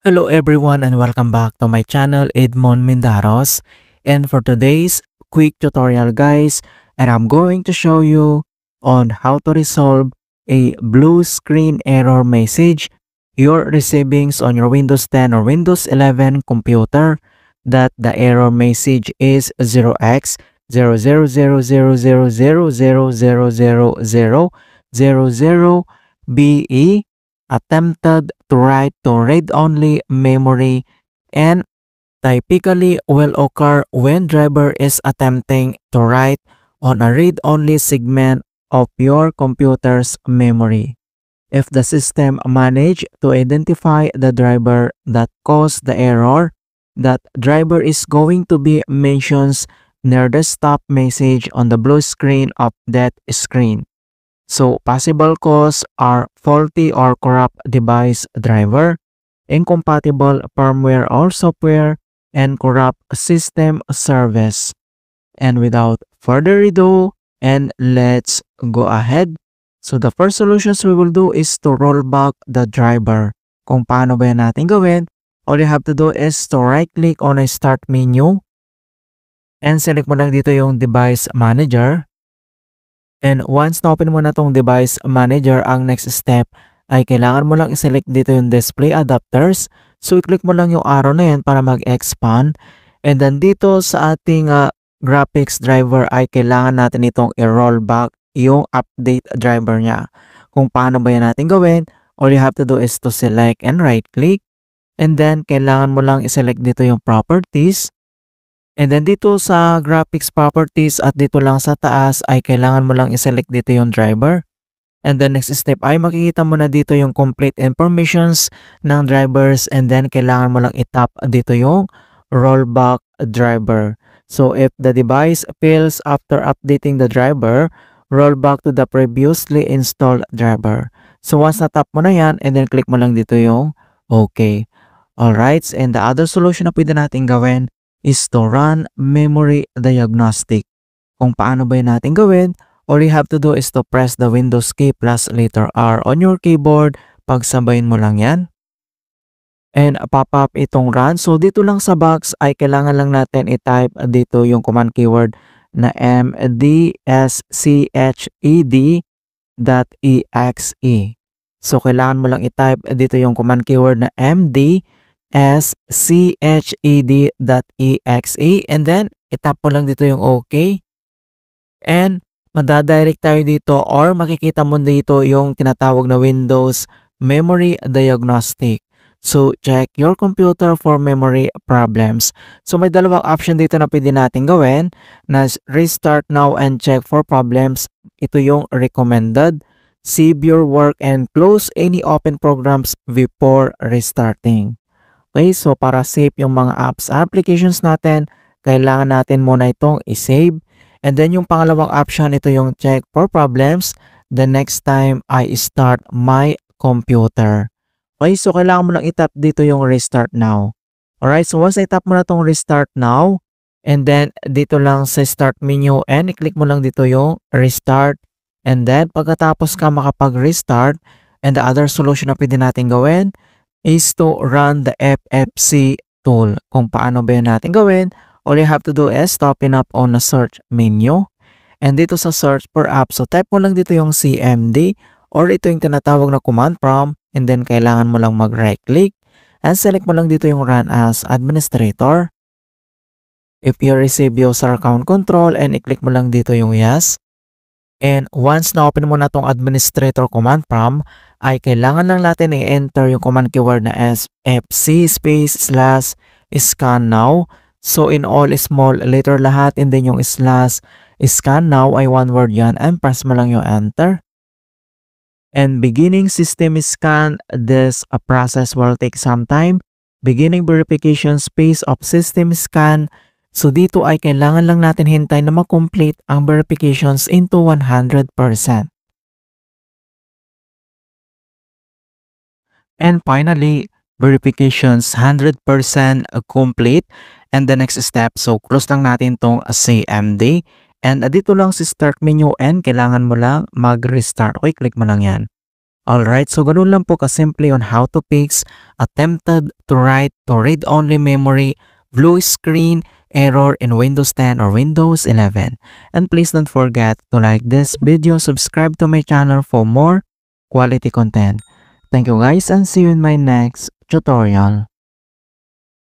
Hello everyone and welcome back to my channel Edmond Mindaros, and for today's quick tutorial guys, and I'm going to show you on how to resolve a blue screen error message you're receiving on your Windows 10 or Windows 11 computer, that the error message is 0x000000000000 attempted to write to read-only memory, and typically will occur when driver is attempting to write on a read-only segment of your computer's memory. If the system managed to identify the driver that caused the error, that driver is going to be mentioned near the stop message on the blue screen of that screen. So possible cause are faulty or corrupt device driver, incompatible firmware or software, and corrupt system service. And without further ado, and let's go ahead. So the first solutions we will do is to roll back the driver. Kung paano ba yan natin gawin, all you have to do is to right click on a start menu and select mo lang dito yung device manager. And once na-open mo na tong device manager, ang next step ay kailangan mo lang i-select dito yung display adapters. So i-click mo lang yung arrow na yan para mag-expand. And then dito sa ating graphics driver ay kailangan natin itong i-roll back yung update driver niya. Kung paano ba yan natin gawin, all you have to do is to select and right click. And then kailangan mo lang i-select dito yung properties. And then dito sa graphics properties at dito lang sa taas ay kailangan mo lang i-select dito yung driver. And the next step ay makikita mo na dito yung complete informations ng drivers, and then kailangan mo lang i-tap dito yung rollback driver. So if the device fails after updating the driver, roll back to the previously installed driver. So once na-tap mo na yan, and then click mo lang dito yung OK. Alright, and the other solution na pwede natin gawin is to run memory diagnostic. Kung paano ba yun natin gawin, all you have to do is to press the Windows key plus letter R on your keyboard. Pagsabayin mo lang yan. And pop up itong run. So dito lang sa box ay kailangan lang natin i-type dito yung command keyword na mdsched.exe. So kailangan mo lang i-type dito yung command keyword na mdsched.exe, and then itap mo lang dito yung OK. And madadirect tayo dito or makikita mo dito yung tinatawag na Windows Memory Diagnostic. So check your computer for memory problems. So may dalawang option dito na pwede natin gawin, na restart now and check for problems. Ito yung recommended. Save your work and close any open programs before restarting. Okay, so para save yung mga apps applications natin, kailangan natin muna itong i-save. And then yung pangalawang option, ito yung check for problems the next time I start my computer. Okay, so kailangan mo lang itap dito yung restart now. Alright, so once itap mo na itong restart now, and then dito lang sa start menu and i-click mo lang dito yung restart. And then pagkatapos ka makapag-restart, and the other solution na pwede natin gawin is to run the FFC tool. Kung paano ba yun natin gawin, all you have to do is to open up on the search menu. And dito sa search for app, so type mo lang dito yung CMD, or ito yung tinatawag na command prompt, and then kailangan mo lang mag-right click and select mo lang dito yung run as administrator. If you receive user account control, and i-click mo lang dito yung yes. And once na-open mo na itong administrator command prompt, ay kailangan lang natin i-enter yung command keyword na fc /scan now. So in all small letter lahat, and then yung /scan now ay one word yan, and press mo lang yung enter. And beginning system scan, this process will take some time. Beginning verification space of system scan. So dito ay kailangan lang natin hintay na ma-complete ang verifications into 100%. And finally, verifications 100% complete. And the next step, so close lang natin tong CMD. And dito lang sa start menu, and kailangan mo lang mag-restart. Okay, click mo lang yan. Alright, so ganun lang po kasimple on how to fix attempted to write to read-only memory blue screen error in Windows 10 or Windows 11. And please don't forget to like this video, subscribe to my channel for more quality content. Thank you guys and see you in my next tutorial.